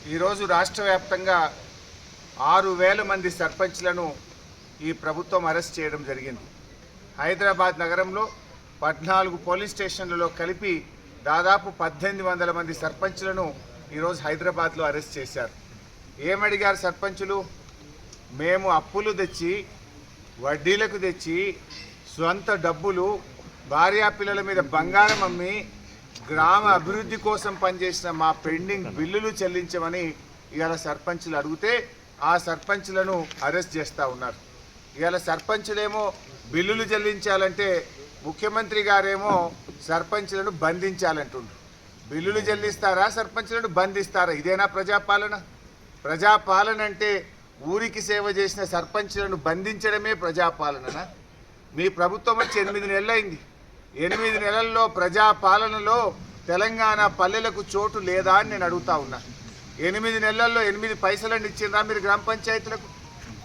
ఈరోజు రాష్ట్ర వ్యాప్తంగా 6,000 మంది సర్పంచ్లను ఈ ప్రభుత్వం అరెస్ట్ చేయడం జరిగింది. హైదరాబాద్ నగరంలో 14 పోలీస్ స్టేషన్లలో కలిపి దాదాపు 1,800 మంది సర్పంచ్లను ఈరోజు హైదరాబాద్లో అరెస్ట్ చేశారు. ఏమడిగారు సర్పంచులు? మేము అప్పులు తెచ్చి వడ్డీలకు తెచ్చి స్వంత డబ్బులు భార్యా పిల్లల మీద బంగారం అమ్మి గ్రామ అభివృద్ధి కోసం పనిచేసిన మా పెండింగ్ బిల్లులు చెల్లించమని ఇవాళ సర్పంచులు అడిగితే ఆ సర్పంచులను అరెస్ట్ చేస్తూ ఉన్నారు. ఇవాళ సర్పంచులేమో బిల్లులు చెల్లించాలంటే ముఖ్యమంత్రి గారేమో సర్పంచులను బంధించాలంటుండ్రు. బిల్లులు చెల్లిస్తారా, సర్పంచులను బంధిస్తారా? ఇదేనా ప్రజాపాలన? ప్రజాపాలన అంటే ఊరికి సేవ చేసిన సర్పంచులను బంధించడమే ప్రజాపాలననా? మీ ప్రభుత్వం వచ్చి 8 నెలలైంది. 8 నెలల్లో ప్రజాపాలనలో తెలంగాణ పల్లెలకు చోటు లేదా అని నేను అడుగుతా ఉన్నా. 8 నెలల్లో 8 పైసలను ఇచ్చిందా మీరు గ్రామ పంచాయతీలకు?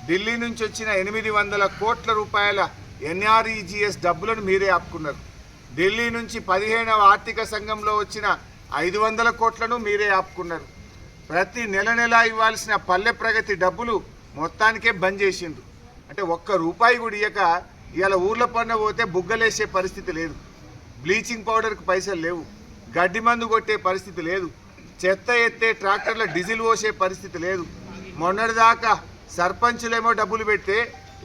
ఢిల్లీ నుంచి వచ్చిన 800 కోట్ల రూపాయల NREGS డబ్బులను మీరే ఆపుకున్నారు. ఢిల్లీ నుంచి 15వ ఆర్థిక సంఘంలో వచ్చిన 500 కోట్లను మీరే ఆపుకున్నారు. ప్రతి నెల ఇవ్వాల్సిన పల్లె ప్రగతి డబ్బులు మొత్తానికే బంద్ చేసిండ్రు. అంటే ₹1 కూడా ఇయ్యక ఇవాళ ఊర్ల పన్ను పోతే బుగ్గలేసే పరిస్థితి లేదు, బ్లీచింగ్ పౌడర్కి పైసలు లేవు, గడ్డి మందు కొట్టే పరిస్థితి లేదు, చెత్త ఎత్తే ట్రాక్టర్ల డీజిల్ పోసే పరిస్థితి లేదు. మొన్నటిదాకా సర్పంచులేమో డబ్బులు పెడితే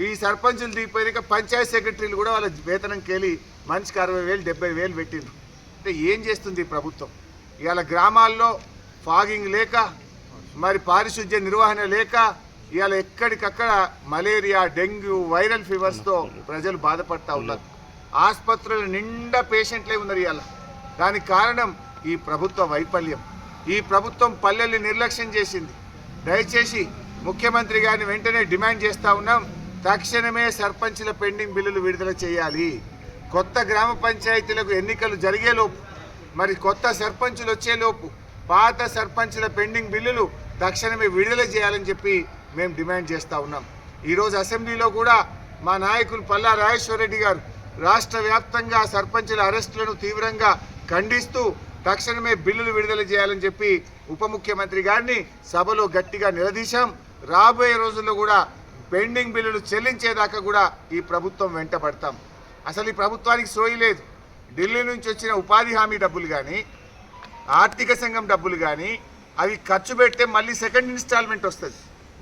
ఈ సర్పంచులు దిగిపోయాక పంచాయత్ సెక్రటరీలు కూడా వాళ్ళ వేతనంకి వెళ్ళి మనిషికి 60,000 70,000 పెట్టిండ్రు. అంటే ఏం చేస్తుంది ఈ ప్రభుత్వం? ఇవాళ గ్రామాల్లో ఫాగింగ్ లేక, మరి పారిశుద్ధ్య నిర్వహణ లేక ఇవాళ ఎక్కడికక్కడ మలేరియా, డెంగ్యూ, వైరల్ ఫీవర్స్తో ప్రజలు బాధపడతా ఉన్నారు. ఆసుపత్రుల నిండా పేషెంట్లే ఉన్నారు ఇవాళ. దానికి కారణం ఈ ప్రభుత్వ వైఫల్యం. ఈ ప్రభుత్వం పల్లెల్ని నిర్లక్ష్యం చేసింది. దయచేసి ముఖ్యమంత్రి గారిని వెంటనే డిమాండ్ చేస్తూ ఉన్నాం, తక్షణమే సర్పంచుల పెండింగ్ బిల్లులు విడుదల చేయాలి. కొత్త గ్రామ పంచాయతీలకు ఎన్నికలు జరిగేలోపు, మరి కొత్త సర్పంచులు వచ్చేలోపు పాత సర్పంచుల పెండింగ్ బిల్లులు తక్షణమే విడుదల చేయాలని చెప్పి మేము డిమాండ్ చేస్తూ ఉన్నాం. ఈరోజు అసెంబ్లీలో కూడా మా నాయకులు పల్లా రాజేశ్వర రెడ్డి గారు రాష్ట్ర వ్యాప్తంగా సర్పంచుల అరెస్టులను తీవ్రంగా ఖండిస్తూ తక్షణమే బిల్లులు విడుదల చేయాలని చెప్పి ఉప ముఖ్యమంత్రి గారిని సభలో గట్టిగా నిలదీశాం. రాబోయే రోజుల్లో కూడా పెండింగ్ బిల్లులు చెల్లించేదాకా కూడా ఈ ప్రభుత్వం వెంటబడతాం. అసలు ఈ ప్రభుత్వానికి సోయి లేదు. ఢిల్లీ నుంచి వచ్చిన ఉపాధి హామీ డబ్బులు కానీ, ఆర్థిక సంఘం డబ్బులు కానీ అవి ఖర్చు పెడితే మళ్ళీ సెకండ్ ఇన్స్టాల్మెంట్ వస్తుంది.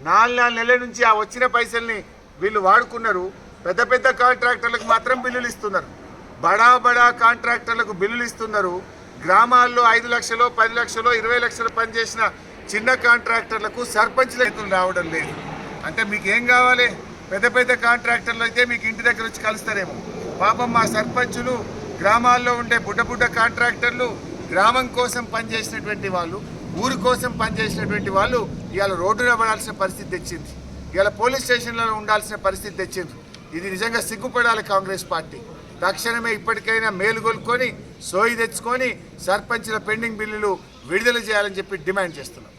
4 నెలల నుంచి ఆ వచ్చిన పైసల్ని వీళ్ళు వాడుకున్నారు. పెద్ద పెద్ద కాంట్రాక్టర్లకు మాత్రం బిల్లులు ఇస్తున్నారు, బడా కాంట్రాక్టర్లకు బిల్లులు ఇస్తున్నారు. గ్రామాల్లో 5 లక్షలు 10 లక్షలు 20 లక్షలు పనిచేసిన చిన్న కాంట్రాక్టర్లకు సర్పంచ్ రైతులు రావడం లేదు. అంటే మీకు ఏం కావాలి? పెద్ద కాంట్రాక్టర్లు అయితే మీకు ఇంటి దగ్గర వచ్చి కలుస్తారేమో. పాపం మా సర్పంచులు, గ్రామాల్లో ఉండే బుడ్డ కాంట్రాక్టర్లు, గ్రామం కోసం పనిచేసినటువంటి వాళ్ళు, ఊరి కోసం పనిచేసినటువంటి వాళ్ళు ఇవాళ రోడ్డున పడాల్సిన పరిస్థితి తెచ్చింది. ఇవాళ పోలీస్ స్టేషన్లలో ఉండాల్సిన పరిస్థితి తెచ్చింది. ఇది నిజంగా సిగ్గుపడాలి కాంగ్రెస్ పార్టీ. తక్షణమే ఇప్పటికైనా మేలుగొల్కొని సోయి తెచ్చుకొని సర్పంచుల పెండింగ్ బిల్లులు విడుదల చేయాలని చెప్పి డిమాండ్ చేస్తున్నాం.